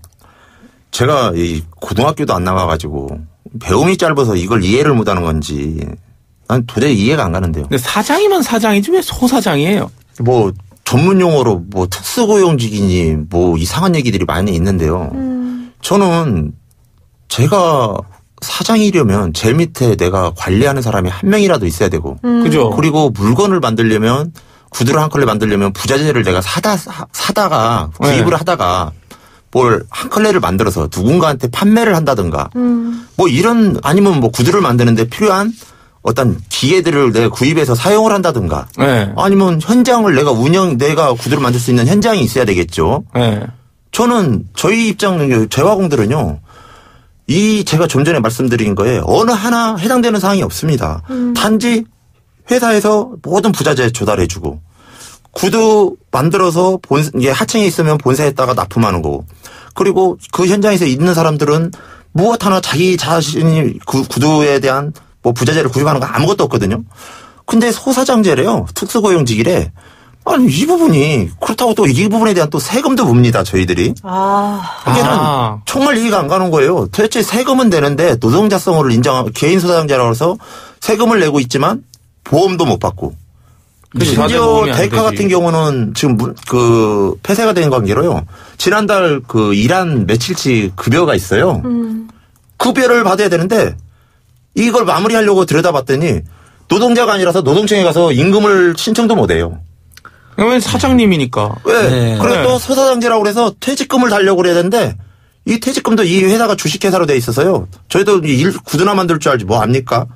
제가 이 고등학교도 안 나가가지고 배움이 짧아서 이걸 이해를 못하는 건지 난 도저히 이해가 안 가는데요. 근데 사장이면 사장이지 왜 소사장이에요? 뭐 전문 용어로 뭐 특수고용직이니 뭐 이상한 얘기들이 많이 있는데요. 저는 제가 사장이려면 제 밑에 내가 관리하는 사람이 한 명이라도 있어야 되고, 그죠? 그리고 물건을 만들려면 구두를 한 컬레 만들려면 부자재를 내가 사다가 구입을 하다가 뭘 한 컬레를 만들어서 누군가한테 판매를 한다든가 뭐 이런 아니면 뭐 구두를 만드는데 필요한 어떤 기계들을 내가 구입해서 사용을 한다든가 아니면 현장을 내가 구두를 만들 수 있는 현장이 있어야 되겠죠. 저는 저희 입장 재화공들은요. 제가 좀 전에 말씀드린 거에 어느 하나 해당되는 사항이 없습니다. 단지 회사에서 모든 부자재 조달해주고 구두 만들어서 이게 하청에 있으면 본사에다가 납품하는 거고 그리고 그 현장에서 있는 사람들은 무엇 하나 자기 자신이 구두에 대한 뭐 부자재를 구입하는 거 아무것도 없거든요. 근데 소사장제래요. 특수고용직이래. 아니 이 부분이 그렇다고 또 이 부분에 대한 또 세금도 묻니다. 저희들이. 이게는 정말 이해가 안 가는 거예요. 도대체 세금은 되는데 노동자성을 인정하고 개인 소사장제라고 해서 세금을 내고 있지만 보험도 못 받고. 심지어 대가 같은 경우는 지금 폐쇄가 된 관계로요. 지난달 일한 며칠치 급여가 있어요. 급여를 받아야 되는데 이걸 마무리하려고 들여다봤더니 노동자가 아니라서 노동청에 가서 임금을 신청도 못 해요. 왜 사장님이니까. 왜? 그래 또 소사장제라고 그래서 퇴직금을 달려고 그래야 되는데 이 퇴직금도 이 회사가 주식회사로 돼 있어서요. 저희도 구두나 만들 줄 알지 뭐 압니까?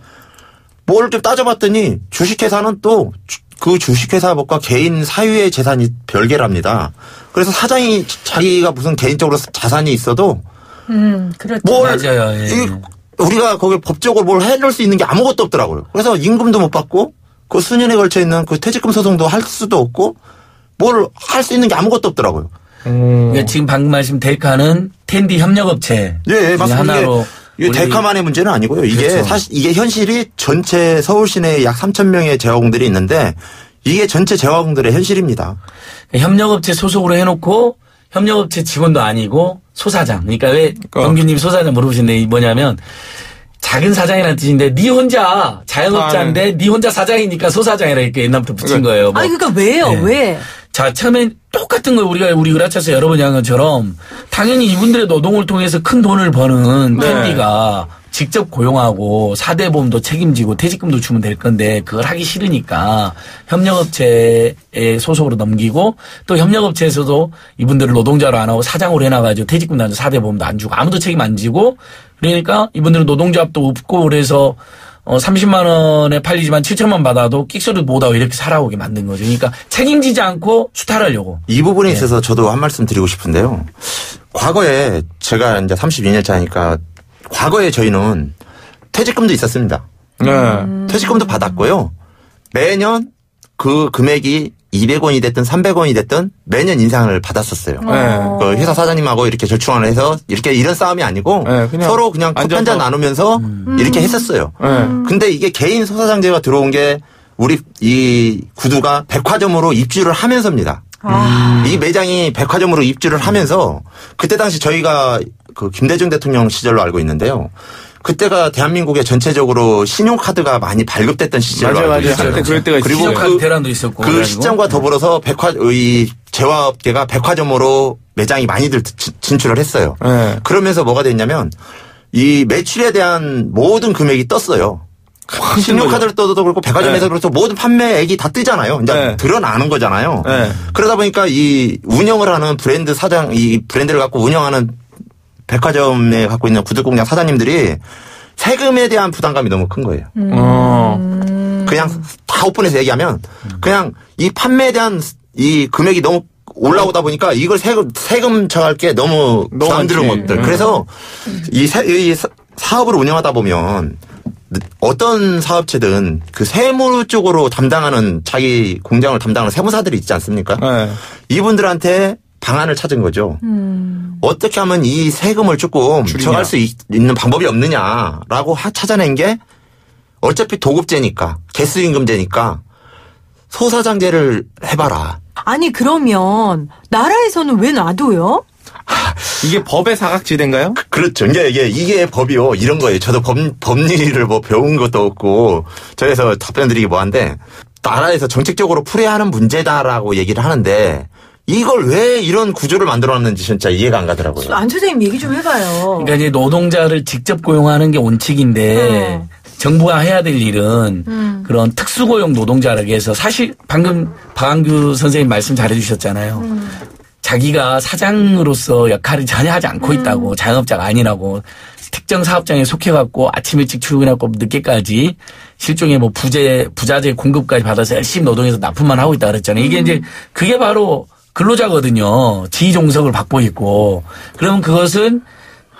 뭘 좀 따져봤더니 주식회사는 또 그 주식회사법과 개인 사유의 재산이 별개랍니다. 그래서 사장이 자기가 무슨 개인적으로 자산이 있어도 그렇죠. 맞아요. 우리가 거기 법적으로 뭘 해낼 수 있는 게 아무것도 없더라고요. 그래서 임금도 못 받고 그 수년에 걸쳐 있는 그 퇴직금 소송도 할 수도 없고 뭘 할 수 있는 게 아무것도 없더라고요. 그러니까 지금 방금 말씀 델카는 텐디 협력업체. 예, 맞습니다. 하나로 이게 델카만의 문제는 아니고요. 이게 그렇죠. 사실 이게 현실이 전체 서울 시내에 약 3,000명의 재화공들이 있는데 이게 전체 재화공들의 현실입니다. 협력업체 소속으로 해놓고 협력업체 직원도 아니고 소사장. 그러니까 왜 경규님 소사장 물어보시는데 뭐냐면 작은 사장이라는 뜻인데 니 혼자 자영업자인데 니 혼자 사장이니까 소사장이라 이렇게 옛날부터 붙인 거예요. 아니 그러니까 왜요? 네. 왜? 자, 처음엔 똑같은 걸 우리 그라차에서 여러 번 얘기한 것처럼 당연히 이분들의 노동을 통해서 큰 돈을 버는 텐디가 직접 고용하고 4대 보험도 책임지고 퇴직금도 주면 될 건데 그걸 하기 싫으니까 협력업체에 소속으로 넘기고 또 협력업체에서도 이분들을 노동자로 안 하고 사장으로 해놔가지고 퇴직금도 안 주고 4대 보험도 안 주고 아무도 책임 안 지고 그러니까 이분들은 노동조합도 없고 그래서 30만 원에 팔리지만 7천만 받아도 끽소리도 못하고 이렇게 살아오게 만든 거죠. 그러니까 책임지지 않고 수탈하려고. 이 부분에 있어서 저도 한 말씀 드리고 싶은데요. 과거에 제가 이제 32년 차니까 과거에 저희는 퇴직금도 있었습니다. 퇴직금도 받았고요. 매년 그 금액이 200원이 됐든 300원이 됐든 매년 인상을 받았었어요. 그 회사 사장님하고 이렇게 절충을 해서 이런 싸움이 아니고 서로 그냥 컵 한 잔 나누면서 이렇게 했었어요. 근데 이게 개인 소사장제가 들어온 게 우리 이 구두가 백화점으로 입주를 하면서입니다. 이 매장이 백화점으로 입주를 하면서 그때 당시 저희가 그 김대중 대통령 시절로 알고 있는데요. 그때가 대한민국에 전체적으로 신용카드가 많이 발급됐던 시절로 알고 있어요. 그럴 때가 그리고 신용카드 대란도 있었고 그 시점과 더불어서 이 제화업계가 백화점으로 매장이 많이들 진출을 했어요. 네. 그러면서 뭐가 됐냐면 이 매출에 대한 모든 금액이 떴어요. 신용카드를 떠도 그렇고 백화점에서 네. 그렇고 모든 판매액이 다 뜨잖아요. 이제 네. 드러나는 거잖아요. 네. 그러다 보니까 이 운영을 하는 브랜드 사장, 이 브랜드를 갖고 운영하는 백화점에 갖고 있는 구두공장 사장님들이 세금에 대한 부담감이 너무 큰 거예요. 그냥 다 오픈해서 얘기하면 그냥 이 판매에 대한 이 금액이 너무 올라오다 보니까 이걸 세금 정할 게 너무 부담스러운 것들. 그래서 이 사업을 운영하다 보면 어떤 사업체든 그 세무 쪽으로 담당하는 자기 공장을 담당하는 세무사들이 있지 않습니까? 네. 이분들한테 방안을 찾은 거죠. 어떻게 하면 이 세금을 조금 정할 수 있는 방법이 없느냐라고 찾아낸 게 어차피 도급제니까 개수임금제니까 소사장제를 해봐라. 아니 그러면 나라에서는 왜 놔둬요? 이게 법의 사각지대인가요? 그렇죠. 이게 법이요. 이런 거예요. 저도 법리를 뭐 배운 것도 없고 저에서 답변 드리기 뭐한데 나라에서 정책적으로 풀어야 하는 문제다라고 얘기를 하는데 이걸 왜 이런 구조를 만들어놨는지 진짜 이해가 안 가더라고요. 안 소장님 얘기 좀 해봐요. 그러니까 이제 노동자를 직접 고용하는 게 원칙인데 정부가 해야 될 일은 그런 특수고용 노동자라고 해서 사실 방금 박한규 선생님 말씀 잘해주셨잖아요. 자기가 사장으로서 역할을 전혀 하지 않고 있다고 자영업자가 아니라고 특정 사업장에 속해갖고 아침 일찍 출근하고 늦게까지 실종의 뭐 부자재 공급까지 받아서 열심히 노동해서 납품만 하고 있다 그랬잖아요. 이게 이제 그게 바로 근로자거든요. 지휘종석을 받고 있고. 그러면 그것은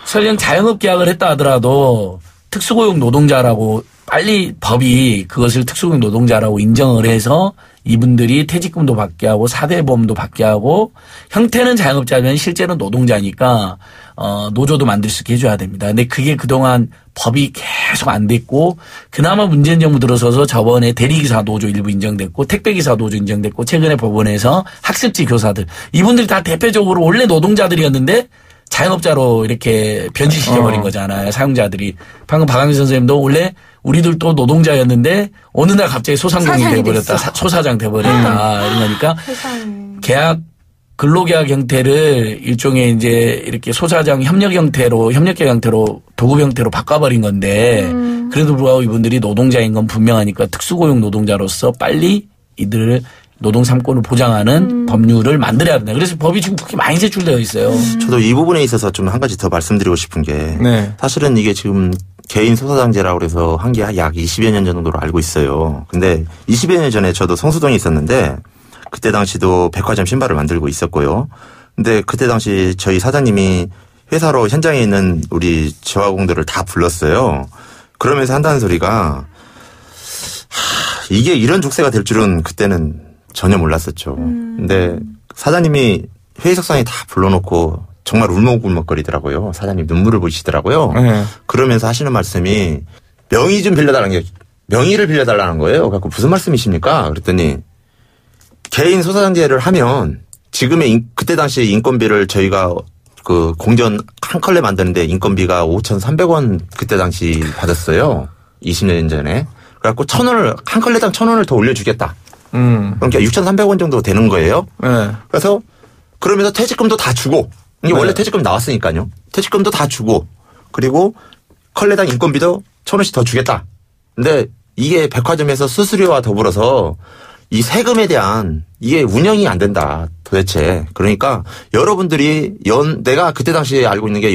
설령 자영업 계약을 했다 하더라도 특수고용 노동자라고 빨리 법이 그것을 특수고용 노동자라고 인정을 해서 이분들이 퇴직금도 받게 하고 4대 보험도 받게 하고 형태는 자영업자면 실제는 노동자니까 노조도 만들 수 있게 해줘야 됩니다. 근데 그게 그동안 법이 계속 안 됐고 그나마 문재인 정부 들어서서 저번에 대리기사 노조 일부 인정됐고 택배기사 노조 인정됐고 최근에 법원에서 학습지 교사들 이분들이 다 대표적으로 원래 노동자들이었는데 자영업자로 이렇게 변질시켜버린 거잖아요. 사용자들이. 방금 박한규 선생님도 원래 우리들도 노동자였는데 어느 날 갑자기 소상공인이 돼버렸다. 소사장 돼버렸다. 이런 거니까 계약 근로계약 형태를 일종의 이제 이렇게 소사장 협력계약 형태로 도급 형태로 바꿔버린 건데 그래도 불구하고 이분들이 노동자인 건 분명하니까 특수고용 노동자로서 빨리 이들을 노동 3권을 보장하는 법률을 만들어야 된다. 그래서 법이 지금 그렇게 많이 제출되어 있어요. 저도 이 부분에 있어서 좀 한 가지 더 말씀드리고 싶은 게 사실은 이게 지금 개인 소사장제라고 해서 한 게 약 20여 년 정도로 알고 있어요. 근데 20여 년 전에 저도 성수동에 있었는데 그때 당시도 백화점 신발을 만들고 있었고요. 근데 그때 당시 저희 사장님이 회사로 현장에 있는 우리 저하공들을 다 불렀어요. 그러면서 한다는 소리가 이게 이런 족쇄가 될 줄은 그때는 전혀 몰랐었죠. 근데 사장님이 회의석상에 다 불러놓고 정말 울먹울먹거리더라고요. 사장님 눈물을 보이시더라고요. 그러면서 하시는 말씀이 명의를 빌려달라는 거예요. 그래서 무슨 말씀이십니까? 그랬더니 개인 소사장제를 하면 지금의 그때 당시 인건비를 저희가 그 공전 한 컬레 만드는데 인건비가 5,300원 그때 당시 받았어요. 20년 전에. 그래갖고 1,000원을 한 컬레당 1,000원을 더 올려주겠다. 그러니까 6,300원 정도 되는 거예요. 그래서 그러면서 퇴직금도 다 주고 이게 원래 퇴직금 나왔으니까요. 퇴직금도 다 주고 그리고 컬레당 인건비도 1,000원씩 더 주겠다. 근데 이게 백화점에서 수수료와 더불어서 이 세금에 대한 이게 운영이 안 된다 도대체. 그러니까 여러분들이 내가 그때 당시에 알고 있는 게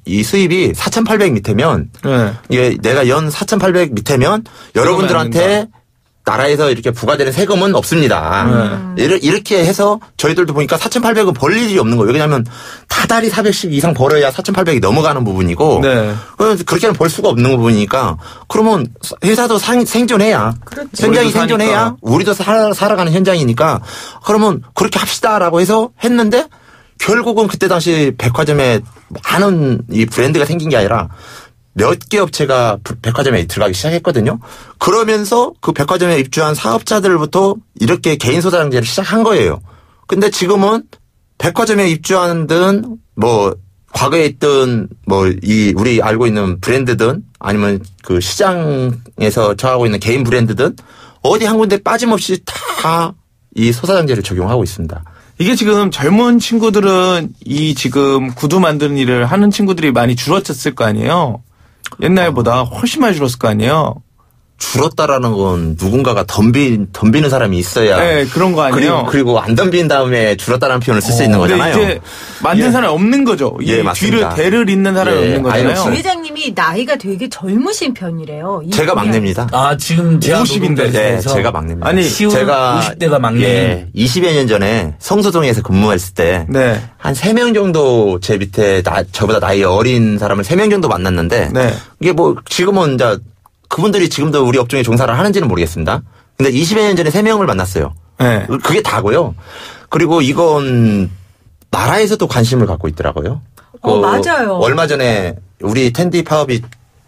이 수입이 4,800 밑에면 이게 내가 연 4,800 밑에면 여러분들한테 나라에서 이렇게 부과되는 세금은 없습니다. 이렇게 해서 저희들도 보니까 4,800은 벌 일이 없는 거예요. 왜냐하면 다달이 400씩 이상 벌어야 4,800이 넘어가는 부분이고 그렇게는 벌 수가 없는 부분이니까 그러면 회사도 생존해야 현장이 생존해야 우리도 살아가는 현장이니까 그러면 그렇게 합시다라고 해서 했는데 결국은 그때 당시 백화점에 많은 이 브랜드가 생긴 게 아니라 몇 개 업체가 백화점에 들어가기 시작했거든요. 그러면서 그 백화점에 입주한 사업자들부터 이렇게 개인 소사장제를 시작한 거예요. 근데 지금은 백화점에 입주하는 뭐 과거에 있던 뭐 우리 알고 있는 브랜드든 아니면 그 시장에서 처하고 있는 개인 브랜드든 어디 한 군데 빠짐없이 다 이 소사장제를 적용하고 있습니다. 이게 지금 젊은 친구들은 이 지금 구두 만드는 일을 하는 친구들이 많이 줄어졌을 거 아니에요? 옛날보다 훨씬 많이 줄었을 거 아니에요? 줄었다라는 건 누군가가 덤비는 사람이 있어야. 네, 그런 거 아니에요? 그리고 안 덤빈 다음에 줄었다라는 표현을 쓸 수 있는 거잖아요. 근데 이제 만든 사람이 없는 거죠. 예, 맞습니다. 뒤를 대를 잇는 사람이 없는 거잖아요. 주 회장님이 나이가 되게 젊으신 편이래요. 제가 막내입니다. 아, 지금 제가 50인데. 네, 제가 막내입니다. 아니, 제가 50대가 막내. 예, 20여 년 전에 성수동에서 근무했을 때 네. 한 3명 정도 제 밑에 저보다 나이 어린 사람을 3명 정도 만났는데 네. 이게 뭐 지금은 이제 그분들이 지금도 우리 업종에 종사를 하는지는 모르겠습니다. 근데 20여 년 전에 3명을 만났어요. 네. 그게 다고요. 그리고 이건 나라에서도 관심을 갖고 있더라고요. 맞아요. 얼마 전에 우리 텐디 파업이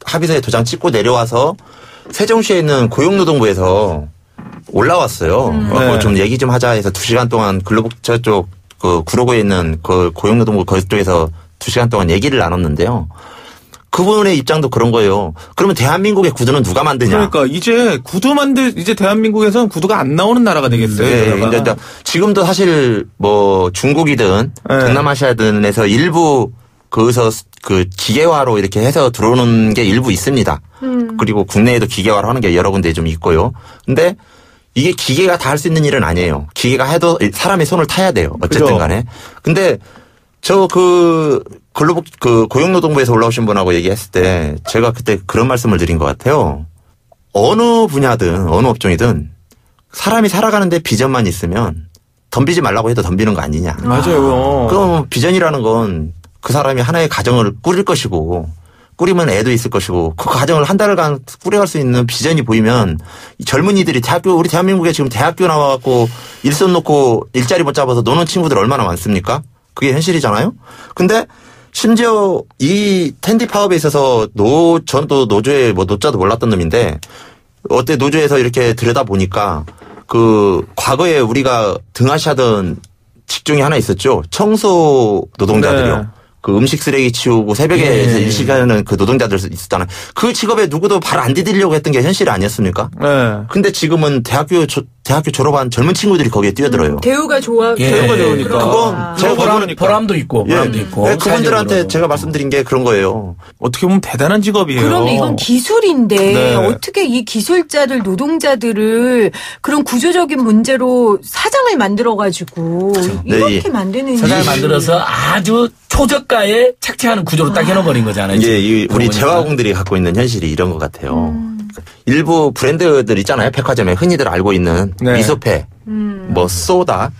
합의서에 도장 찍고 내려와서 세종시에 있는 고용노동부에서 올라왔어요. 좀 얘기 좀 하자 해서 2시간 동안 근로복지처 그 구로구에 있는 그 고용노동부 그쪽에서 2시간 동안 얘기를 나눴는데요. 그분의 입장도 그런 거예요. 그러면 대한민국의 구두는 누가 만드냐? 그러니까 이제 대한민국에서는 구두가 안 나오는 나라가 되겠어요. 네. 근데 지금도 사실 뭐 중국이든 동남아시아든에서 일부 거기서 그 기계화로 이렇게 해서 들어오는 게 일부 있습니다. 그리고 국내에도 기계화로 하는 게 여러 군데 좀 있고요. 근데 이게 기계가 다 할 수 있는 일은 아니에요. 기계가 해도 사람의 손을 타야 돼요. 어쨌든 간에. 근데 고용노동부에서 올라오신 분하고 얘기했을 때 제가 그때 그런 말씀을 드린 것 같아요. 어느 분야든 어느 업종이든 사람이 살아가는데 비전만 있으면 덤비지 말라고 해도 덤비는 거 아니냐. 맞아요. 그럼 비전이라는 건 그 사람이 하나의 가정을 꾸릴 것이고 꾸리면 애도 있을 것이고 그 가정을 한 달간 꾸려갈 수 있는 비전이 보이면 젊은이들이 우리 대한민국에 지금 대학교 나와갖고 일손 놓고 일자리 못 잡아서 노는 친구들 얼마나 많습니까? 그게 현실이잖아요. 근데 심지어 이 텐디 파업에 있어서 전도 노조의 노자도 몰랐던 놈인데 어때 노조에서 이렇게 들여다 보니까 그 과거에 우리가 등하시하던 직종이 하나 있었죠. 청소 노동자들이요. 네. 그 음식 쓰레기 치우고 새벽에 일식하는 그 노동자들 있었잖아요. 그 직업에 누구도 발 안 디디려고 했던 게 현실 아니었습니까? 네. 근데 지금은 대학교 졸업한 젊은 친구들이 거기에 뛰어들어요. 대우가 좋으니까. 그건 제가 보람도 있고. 네, 그분들한테 제가 말씀드린 게 그런 거예요. 어떻게 보면 대단한 직업이에요. 그러면 이건 기술인데 네. 어떻게 이 기술자들 노동자들을 그런 구조적인 문제로 사장을 만들어가지고 이렇게 만드는 사장을 만들어서 아주 초저가에 착취하는 구조로 딱 해놓아버린 거잖아요. 예, 우리 재화공들이 갖고 있는 현실이 이런 것 같아요. 일부 브랜드들 있잖아요. 백화점에 흔히들 알고 있는 미소페, 뭐 소다,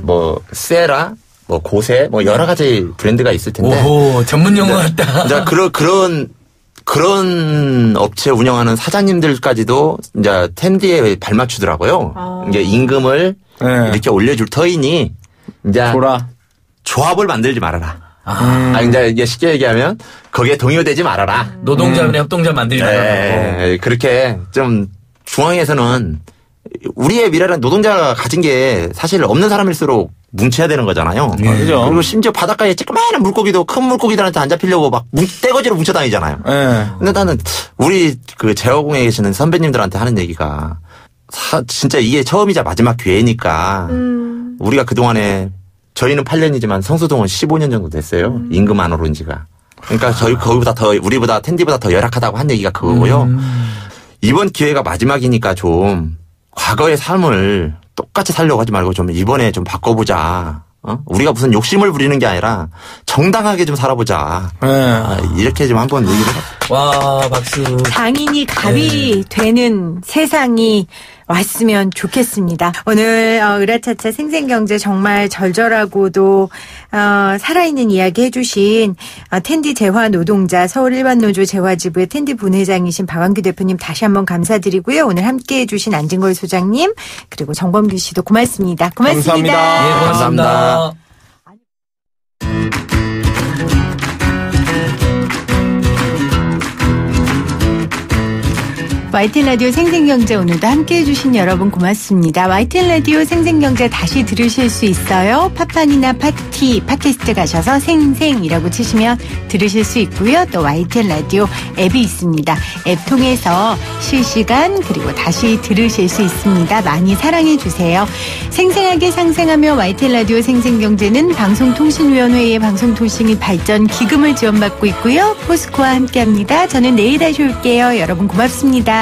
뭐 세라, 뭐 고세, 뭐 여러 가지 브랜드가 있을 텐데. 오, 전문 용어 같다. 이제 그런 업체 운영하는 사장님들까지도 이제 텐디에 발맞추더라고요. 이게 임금을 이렇게 올려줄 터이니 이제 조합을 만들지 말아라. 이제 쉽게 얘기하면 거기에 동요되지 말아라. 노동자분의 협동조합 만들지 말아라. 그렇게 좀 중앙에서는 우리의 미래는 노동자가 가진 게 사실 없는 사람일수록 뭉쳐야 되는 거잖아요. 그죠. 그리고 심지어 바닷가에 쬐끄만한 물고기도 큰 물고기들한테 안 잡히려고 막 떼거지로 뭉쳐 다니잖아요. 근데 나는 우리 그 제어공에 계시는 선배님들한테 하는 얘기가 진짜 이게 처음이자 마지막 기회니까 우리가 그동안에 저희는 8년이지만 성수동은 15년 정도 됐어요. 임금 안 오른 지가. 그러니까 저희 우리보다 텐디보다 더 열악하다고 한 얘기가 그거고요. 이번 기회가 마지막이니까 좀 과거의 삶을 똑같이 살려고 하지 말고 좀 이번에 좀 바꿔보자. 우리가 무슨 욕심을 부리는 게 아니라 정당하게 좀 살아보자. 이렇게 좀 한번 얘기를 해요. 와, 박수. 장인이 갑이 되는 세상이 왔으면 좋겠습니다. 오늘 으라차차 생생경제 정말 절절하고도 살아있는 이야기 해주신 텐디 재화 노동자 서울 일반노조 재화지부의 텐디 분회장이신 박완규 대표님 다시 한번 감사드리고요. 오늘 함께해 주신 안진걸 소장님 그리고 정범규 씨도 고맙습니다. 고맙습니다. 감사합니다. 예, 고맙습니다. 감사합니다. YTN 라디오 생생경제 오늘도 함께해 주신 여러분 고맙습니다. YTN 라디오 생생경제 다시 들으실 수 있어요. 팟빵이나 파티, 팟캐스트 가셔서 생생이라고 치시면 들으실 수 있고요. 또 YTN 라디오 앱이 있습니다. 앱 통해서 실시간 그리고 다시 들으실 수 있습니다. 많이 사랑해 주세요. 생생하게 상생하며 YTN 라디오 생생경제는 방송통신위원회의 방송통신 발전 기금을 지원받고 있고요. 포스코와 함께합니다. 저는 내일 다시 올게요. 여러분 고맙습니다.